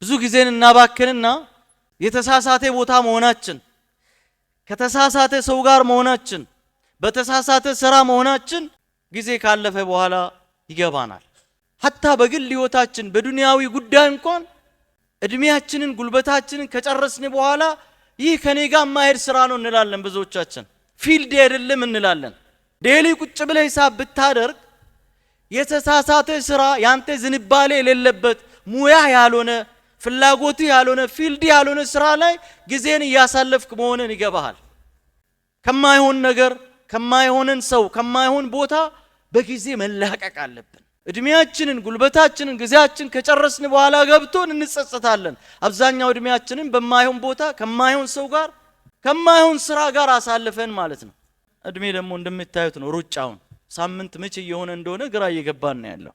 ብዙ ጊዜን እናባክንና የተሳሳተ ቦታ መሆናችን፣ ከተሳሳተ ሰው ጋር መሆናችን፣ በተሳሳተ ስራ መሆናችን ጊዜ ካለፈ በኋላ ይገባናል። ሐታ በግል ህይወታችን በዱንያዊ ጉዳይ እንኳን እድሜያችንን ጉልበታችንን ከጨረስን በኋላ ይህ ከኔ ጋር ማይሄድ ስራ ነው እንላለን። ብዙዎቻችን ፊልድ አይደለም እንላለን። ዴሊ ቁጭ ብለህ ሂሳብ ብታደርግ የተሳሳተ ስራ ያንተ ዝንባሌ የሌለበት ሙያ ያልሆነ ፍላጎት ያልሆነ ፊልድ ያልሆነ ስራ ላይ ጊዜን እያሳለፍክ መሆንን ይገባሃል። ከማይሆን ነገር ከማይሆንን ሰው ከማይሆን ቦታ በጊዜ መላቀቅ አለብን። እድሜያችንን ጉልበታችንን ጊዜያችን ከጨረስን በኋላ ገብቶን እንጸጸታለን። አብዛኛው እድሜያችንን በማይሆን ቦታ ከማይሆን ሰው ጋር ከማይሆን ስራ ጋር አሳልፈን ማለት ነው። እድሜ ደግሞ እንደምታዩት ነው ሩጫውን። ሳምንት መቼ እየሆነ እንደሆነ ግራ እየገባን ነው ያለው።